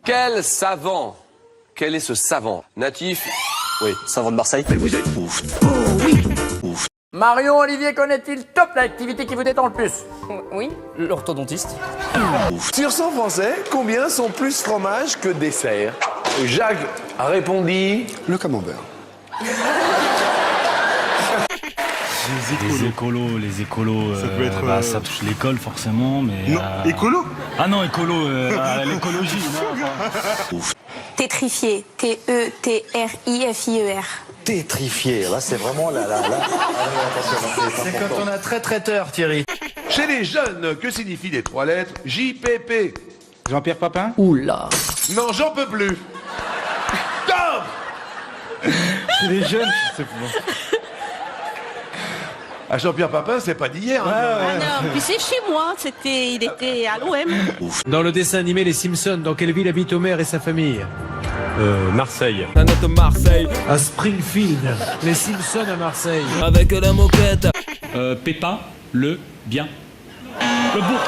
Quel savant? Quel est ce savant? Natif? Oui, savant de Marseille. Mais vous êtes ouf. Oh oui. Ouf. Marion Olivier connaît-il top l'activité qui vous détend le plus? Oui. L'orthodontiste. Sur 100 Français, combien sont plus fromage que dessert? Jacques a répondu... Le camembert. Les écolos, ça peut être, ça touche l'école forcément, mais... Non, écolo? Ah non, l'écologie, non. Tétrifié. T-E-T-R-I-F-I-E-R. Tétrifié, là c'est vraiment C'est quand on a très traiteur, Thierry. Chez les jeunes, que signifient les 3 lettres JPP? Jean-Pierre Papin? Oula. Non, j'en peux plus. Top. C'est les jeunes, c'est bon. Ah, Jean-Pierre Papin, c'est pas d'hier. Hein. Ah non, puis c'est chez moi, il était à l'OM. Dans le dessin animé Les Simpsons, dans quelle ville habite Homer et sa famille? Marseille. Planète Marseille. À Springfield. Les Simpsons à Marseille. Avec la moquette. Pépin, le bien. Le beau.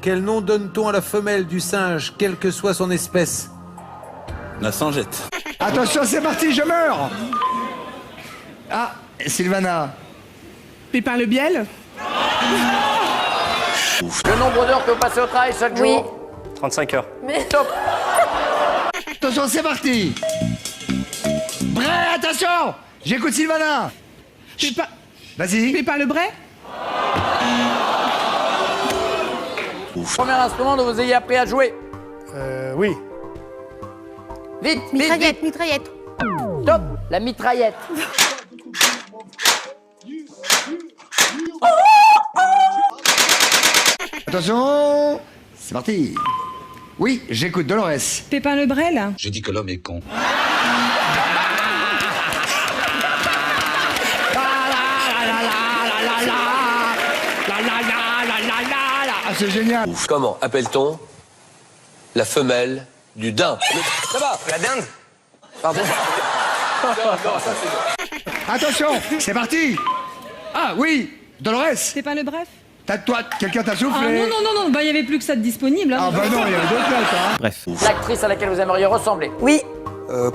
Quel nom donne-t-on à la femelle du singe, quelle que soit son espèce? La sangette. Attention, c'est parti, je meurs. Ah, Sylvana. Pépin le Biel. Le nombre d'heures que vous passez au travail chaque Oui. jour? 35 heures. Top. Attention, c'est parti. Prêt, attention. J'écoute Sylvana. Pépin... Vas-y. Pépin le Bray. Premier instrument dont vous ayez appris à jouer? Oui. Vite, Mitraillette, mitraillette. Top. La mitraillette. Attention. C'est parti. Oui, j'écoute Dolores. Pépin le Bray, là. Je dis que l'homme est con. Ah, c'est génial. Comment appelle-t-on la femelle du daim? Ça va? La dinde? Pardon? Non, ça c'est bon. Attention, c'est parti. Ah oui, Dolores. Pépin le Bref. Toi, quelqu'un t'a Ah soufflé. non, bah il y avait plus que ça de disponible. Hein. Ah bah non, il y avait d'autres lettres, hein. Bref. L'actrice à laquelle vous aimeriez ressembler? Oui.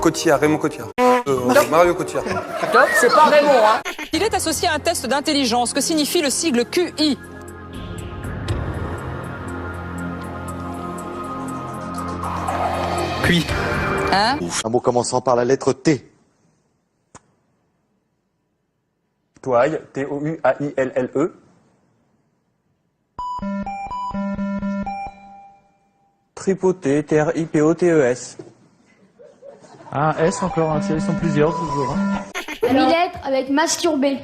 Cotillard, Raymond Cotillard. Mario Cotillard. Top, c'est pas Raymond, hein? Il est associé à un test d'intelligence. Que signifie le sigle QI? Cuit. Hein? Un mot commençant par la lettre T. Toile, T-O-U-A-I-L-L-E. Tripoté, T-R-I-P-O-T-E-S. Ah, S encore, hein, ils sont plusieurs toujours. Hein. 8 lettres avec masturbé.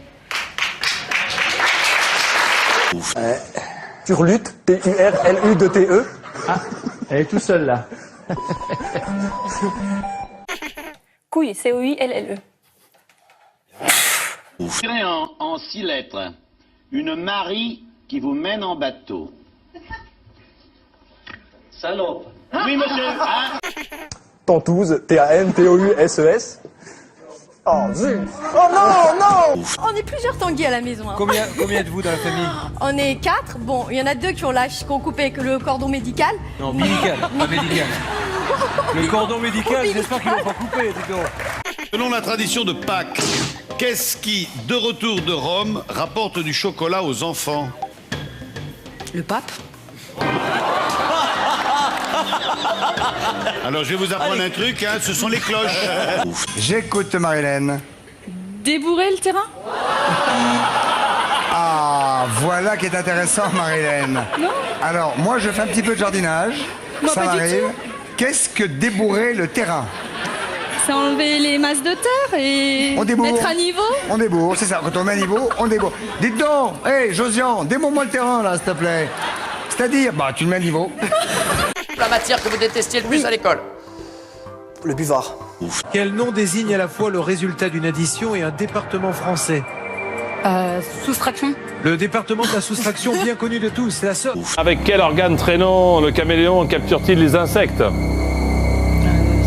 Turlute, T-U-R-L-U-T-E. Ah, elle est tout seule là. Couille, C-O-I-L-L-E. En 6 lettres, une Marie qui vous mène en bateau. Salope. Oui, monsieur. Hein? Tantouze, T-A-N-T-O-U-S-E-S. Oh, zut. Oh non, non. On est plusieurs tanguis à la maison. Hein. Combien êtes-vous dans la famille? On est 4. Bon, il y en a 2 qui ont coupé avec le cordon médical. Non, médical, pas médical. Le cordon médical, j'espère qu'ils l'ont pas coupé, dis donc. Selon la tradition de Pâques, qu'est-ce qui, de retour de Rome, rapporte du chocolat aux enfants? Le pape. Alors je vais vous apprendre un truc, hein, ce sont les cloches. J'écoute Marilène. Débourrer le terrain. Ah, voilà qui est intéressant, Marilène. Non. Alors, moi, je fais un petit peu de jardinage. Moi, Ça pas du m'arrive. tout. Qu'est-ce que débourrer le terrain? C'est enlever les masses de terre et On débourre. mettre à niveau. On débourre, c'est ça. Quand on met à niveau, on débourre. Dites donc, hé, Josian, débourre-moi le terrain, là, s'il te plaît. C'est-à-dire, bah, tu le mets à niveau. La matière que vous détestiez le plus à l'école? Le buvard. Quel nom désigne à la fois le résultat d'une addition et un département français? Soustraction. Le département de la soustraction bien connu de tous, c'est la somme. Avec quel organe traînant le caméléon capture-t-il les insectes?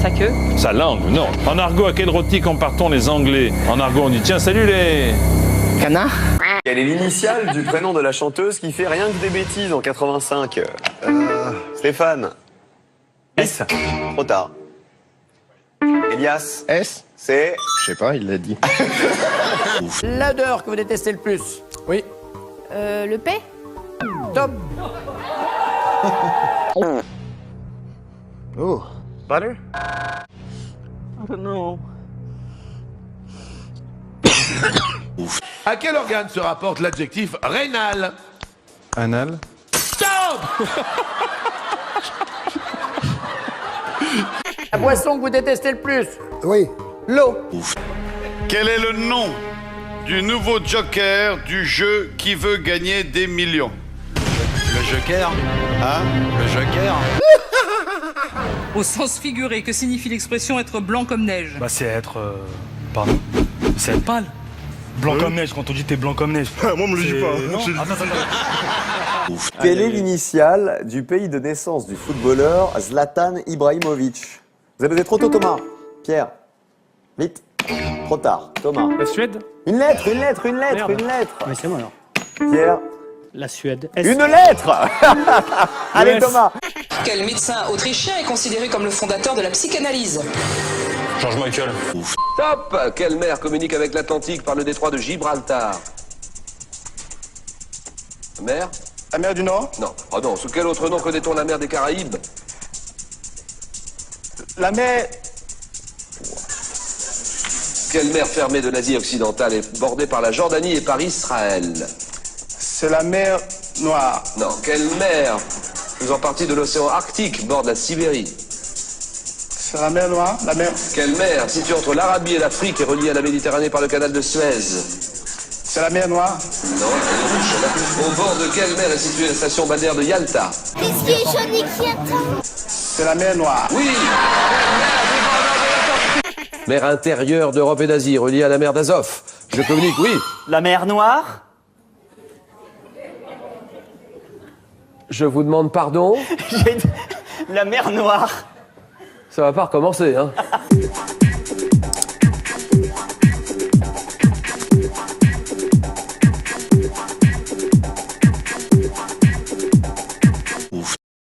Sa queue. Sa langue, non. En argot, à quel rôti comparent-on les Anglais? En argot, on dit tiens, salut les... Canard. Quelle est l'initiale du prénom de la chanteuse qui fait rien que des bêtises en 85? Stéphane. S. Trop tard. Elias. S. C'est. Je sais pas, il l'a dit. L'odeur que vous détestez le plus. Oui. Le P. Top. Oh. Butter. À quel organe se rapporte l'adjectif rénal? Anal. Stop. La boisson que vous détestez le plus. Oui. L'eau. Quel est le nom du nouveau joker du jeu Qui veut gagner des millions? Le joker. Hein? Le joker. Au sens figuré, que signifie l'expression être blanc comme neige? Bah c'est être... Pardon. C'est être pâle. Blanc comme neige, quand on dit t'es blanc comme neige. Moi, on me le dit pas. Non. Attends. Quelle est l'initiale du pays de naissance du footballeur Zlatan Ibrahimovic? Vous avez trop tôt, Thomas. Pierre. Vite. Trop tard. Thomas. La Suède. Une lettre, une lettre, une lettre, Merde. une lettre. Mais c'est moi alors. Pierre. La Suède. Une lettre. Allez, Yes. Thomas. Quel médecin autrichien est considéré comme le fondateur de la psychanalyse? George Michael. Top. Quelle mer communique avec l'Atlantique par le détroit de Gibraltar? Mer? La mer du Nord. Non. Oh non, sous quel autre nom connaît-on la mer des Caraïbes? La mer. Quelle mer fermée de l'Asie occidentale est bordée par la Jordanie et par Israël? C'est la mer Noire. Non. Quelle mer faisant partie de l'océan Arctique borde la Sibérie? C'est la mer Noire. La mer. Quelle mer située entre l'Arabie et l'Afrique est reliée à la Méditerranée par le canal de Suez? C'est la mer Noire. Non, elle est rouge. Au bord de quelle mer est située la station balnéaire de Yalta? C'est la mer Noire. Oui. Mer intérieure d'Europe et d'Asie, reliée à la mer d'Azov. Je communique, oui. La mer Noire. Je vous demande pardon. La mer Noire. Ça va pas recommencer, hein.